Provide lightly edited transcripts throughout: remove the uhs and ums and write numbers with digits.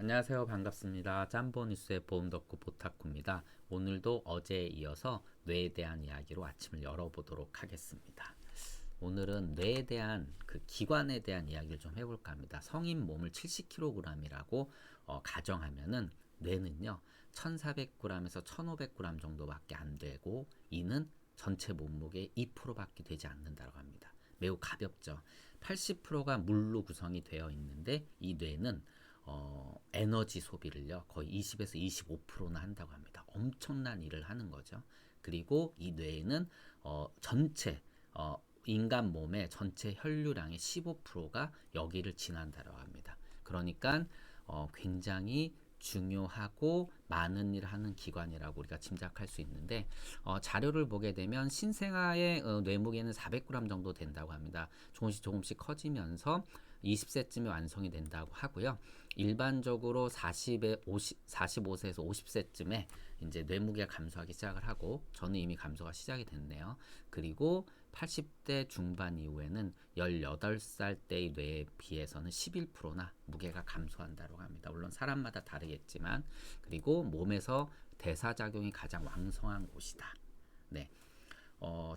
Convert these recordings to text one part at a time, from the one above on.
안녕하세요. 반갑습니다. 짬보뉴스의 보험덕후 보타쿠입니다. 오늘도 어제에 이어서 뇌에 대한 이야기로 아침을 열어보도록 하겠습니다. 오늘은 뇌에 대한 그 기관에 대한 이야기를 좀 해볼까 합니다. 성인 몸을 70kg이라고 가정하면은 뇌는요 1400g에서 1500g 정도밖에 안 되고 이는 전체 몸무게의 2%밖에 되지 않는다고 합니다. 매우 가볍죠. 80%가 물로 구성이 되어 있는데 이 뇌는 에너지 소비를요 거의 20에서 25%나 한다고 합니다. 엄청난 일을 하는 거죠. 그리고 이 뇌에는 전체 인간 몸의 전체 혈류량의 15%가 여기를 지난다고 합니다. 그러니까 굉장히 중요하고 많은 일을 하는 기관이라고 우리가 짐작할 수 있는데 자료를 보게 되면 신생아의 뇌무게는 400g 정도 된다고 합니다. 조금씩 커지면서 20세쯤에 완성이 된다고 하고요. 일반적으로 45세에서 50세쯤에 이제 뇌무게가 감소하기 시작을 하고 저는 이미 감소가 시작이 됐네요. 그리고 80대 중반 이후에는 18살 때의 뇌에 비해서는 11%나 무게가 감소한다고 합니다. 물론 사람마다 다르겠지만 그리고 몸에서 대사작용이 가장 왕성한 곳이다. 네.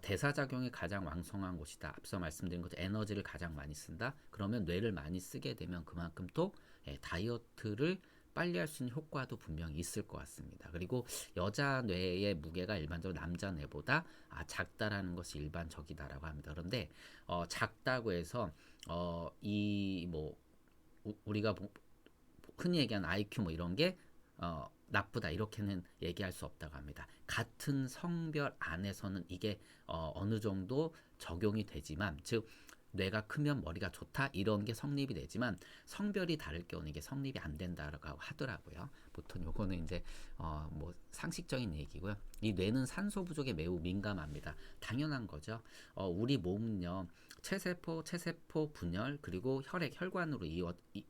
대사작용이 가장 왕성한 곳이다. 앞서 말씀드린 것처럼 에너지를 가장 많이 쓴다. 그러면 뇌를 많이 쓰게 되면 그만큼 또 다이어트를 빨리 할 수 있는 효과도 분명히 있을 것 같습니다. 그리고 여자 뇌의 무게가 일반적으로 남자 뇌보다 작다라는 것이 일반적이다라고 합니다. 그런데 작다고 해서 이 뭐 우리가 흔히 얘기하는 IQ 뭐 이런 게 나쁘다 이렇게는 얘기할 수 없다고 합니다. 같은 성별 안에서는 이게 어느 정도 적용이 되지만 즉 뇌가 크면 머리가 좋다 이런 게 성립이 되지만 성별이 다를 경우는 이게 성립이 안 된다고 하더라고요. 보통 요거는 이제 뭐 상식적인 얘기고요. 이 뇌는 산소 부족에 매우 민감합니다. 당연한 거죠. 우리 몸은요 체세포 분열 그리고 혈액 혈관으로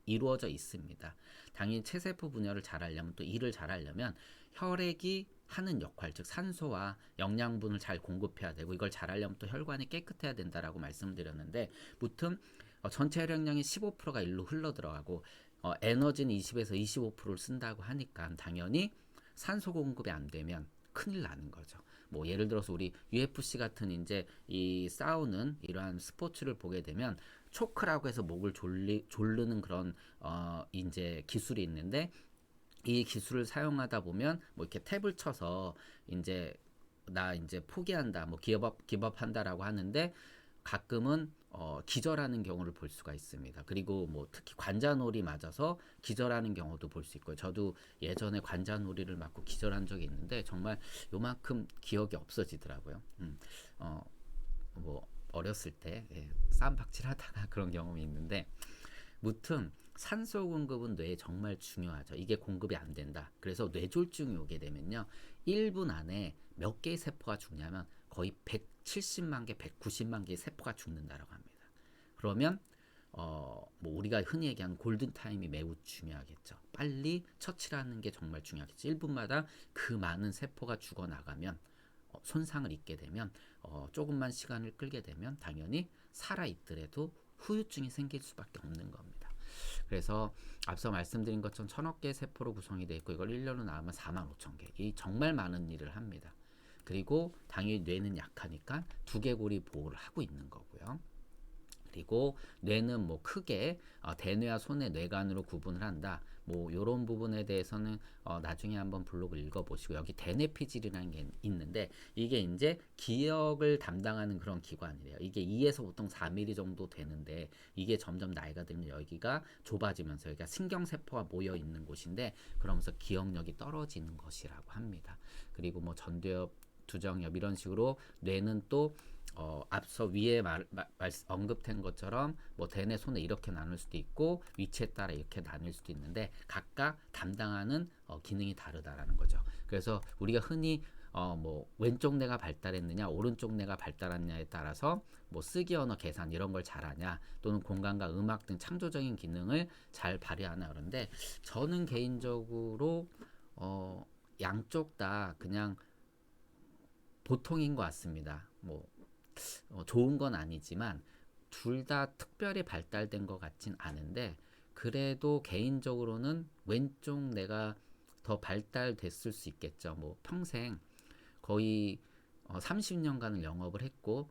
이루어져 있습니다. 당연히 체세포 분열을 잘하려면 또 이를 잘하려면 혈액이 하는 역할 즉 산소와 영양분을 잘 공급해야 되고 이걸 잘하려면 또 혈관이 깨끗해야 된다라고 말씀드렸는데 무튼 전체 혈액량의 15%가 일로 흘러 들어가고 에너지는 20에서 25%를 쓴다고 하니까 당연히 산소 공급이 안 되면 큰일 나는 거죠. 뭐 예를 들어서 우리 UFC 같은 이제 이 싸우는 이러한 스포츠를 보게 되면 초크라고 해서 목을 조르는 그런 이제 기술이 있는데 이 기술을 사용하다 보면 뭐 이렇게 탭을 쳐서 이제 나 이제 포기한다, 뭐 기법한다라고 하는데 가끔은 기절하는 경우를 볼 수가 있습니다. 그리고 뭐 특히 관자놀이 맞아서 기절하는 경우도 볼 수 있고요. 저도 예전에 관자놀이를 맞고 기절한 적이 있는데 정말 요만큼 기억이 없어지더라고요. 뭐 어렸을 때 쌈박질하다가 그런 경험이 있는데 무튼 산소 공급은 뇌에 정말 중요하죠. 이게 공급이 안 된다. 그래서 뇌졸중이 오게 되면요. 1분 안에 몇 개의 세포가 죽냐면 거의 170만 개, 190만 개의 세포가 죽는다라고 합니다. 그러면 뭐 우리가 흔히 얘기하는 골든타임이 매우 중요하겠죠. 빨리 처치를 하는 게 정말 중요하겠죠. 1분마다 그 많은 세포가 죽어나가면 손상을 입게 되면 조금만 시간을 끌게 되면 당연히 살아있더라도 후유증이 생길 수밖에 없는 겁니다. 그래서 앞서 말씀드린 것처럼 1000억 개의 세포로 구성이 되어 있고 이걸 1년으로 나오면 45,000개. 이 정말 많은 일을 합니다. 그리고 당연히 뇌는 약하니까 두개골이 보호를 하고 있는 거고요. 그리고 뇌는 뭐 크게 대뇌와 소뇌 뇌간으로 구분을 한다. 뭐 요런 부분에 대해서는 나중에 한번 블로그 읽어보시고 여기 대뇌피질이라는 게 있는데 이게 이제 기억을 담당하는 그런 기관이래요. 이게 2에서 보통 4mm 정도 되는데 이게 점점 나이가 들면 여기가 좁아지면서 여기가 신경세포가 모여 있는 곳인데 그러면서 기억력이 떨어지는 것이라고 합니다. 그리고 뭐 전두엽 두정엽 이런 식으로 뇌는 또 앞서 위에 언급된 것처럼 뭐 대뇌 소뇌 이렇게 나눌 수도 있고 위치에 따라 이렇게 나눌 수도 있는데 각각 담당하는 기능이 다르다라는 거죠. 그래서 우리가 흔히 뭐 왼쪽 뇌가 발달했느냐 오른쪽 뇌가 발달했느냐에 따라서 뭐 쓰기 언어 계산 이런 걸 잘하냐 또는 공간과 음악 등 창조적인 기능을 잘 발휘하나 그런데 저는 개인적으로 양쪽 다 그냥 보통인 것 같습니다. 뭐 좋은 건 아니지만 둘 다 특별히 발달된 것 같진 않은데 그래도 개인적으로는 왼쪽 뇌가 더 발달됐을 수 있겠죠. 뭐 평생 거의 30년간을 영업을 했고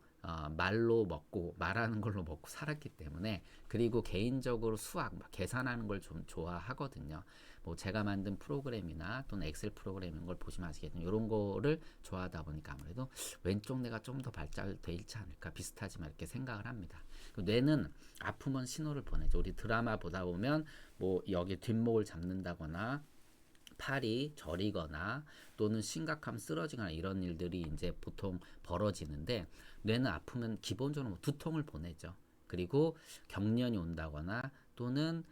말로 먹고 말하는 걸로 먹고 살았기 때문에, 그리고 개인적으로 수학 계산하는 걸 좀 좋아하거든요. 뭐 제가 만든 프로그램이나 또는 엑셀 프로그램인 걸 보시면 아시겠지만 이런 거를 좋아하다 보니까 아무래도 왼쪽 뇌가 좀 더 발달돼 있지 않을까, 비슷하지만 이렇게 생각을 합니다. 뇌는 아프면 신호를 보내죠. 우리 드라마 보다 보면 뭐 여기 뒷목을 잡는다거나 팔이 저리거나 또는 심각하면 쓰러지거나 이런 일들이 이제 보통 벌어지는데, 뇌는 아프면 기본적으로 두통을 보내죠. 그리고 경련이 온다거나 또는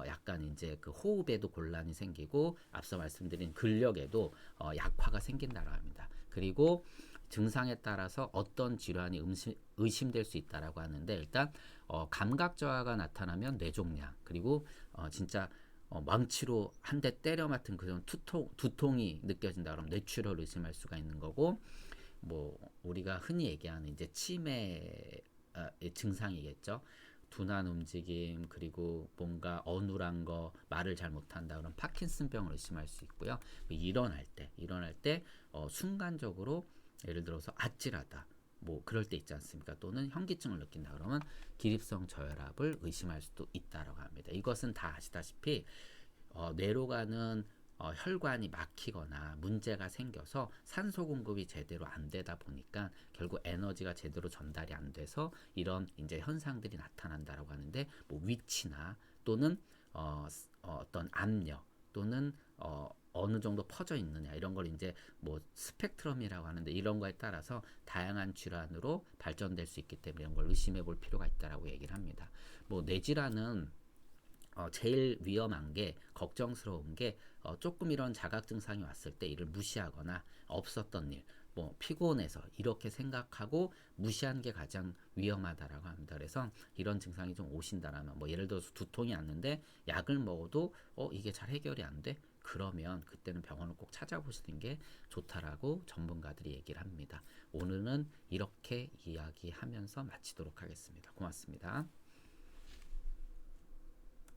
약간 이제 그 호흡에도 곤란이 생기고 앞서 말씀드린 근력에도 약화가 생긴다고 합니다. 그리고 증상에 따라서 어떤 질환이 의심될 수 있다라고 하는데, 일단 감각 저하가 나타나면 뇌종양, 그리고 진짜 망치로 한 대 때려 맞은 그런 두통이 느껴진다 그러면 뇌출혈을 의심할 수가 있는 거고, 뭐 우리가 흔히 얘기하는 이제 치매의 증상이겠죠. 둔한 움직임, 그리고 뭔가 어눌한 거, 말을 잘 못한다 그러면 파킨슨병을 의심할 수 있고요. 일어날 때 순간적으로 예를 들어서 아찔하다, 뭐 그럴 때 있지 않습니까? 또는 현기증을 느낀다 그러면 기립성 저혈압을 의심할 수도 있다라고 합니다. 이것은 다 아시다시피 뇌로 가는 혈관이 막히거나 문제가 생겨서 산소 공급이 제대로 안 되다 보니까 결국 에너지가 제대로 전달이 안 돼서 이런 이제 현상들이 나타난다라고 하는데, 뭐 위치나 또는 어떤 압력 또는 어느 정도 퍼져 있느냐, 이런 걸 이제 뭐 스펙트럼이라고 하는데, 이런 거에 따라서 다양한 질환으로 발전될 수 있기 때문에 이런 걸 의심해 볼 필요가 있다라고 얘기를 합니다. 뭐 뇌질환은 제일 위험한 게, 걱정스러운 게 조금 이런 자각 증상이 왔을 때 이를 무시하거나 없었던 일, 뭐 피곤해서 이렇게 생각하고 무시하는 게 가장 위험하다라고 합니다. 그래서 이런 증상이 좀 오신다라면, 뭐 예를 들어서 두통이 왔는데 약을 먹어도 이게 잘 해결이 안 돼? 그러면 그때는 병원을 꼭 찾아보시는 게 좋다라고 전문가들이 얘기를 합니다. 오늘은 이렇게 이야기하면서 마치도록 하겠습니다. 고맙습니다.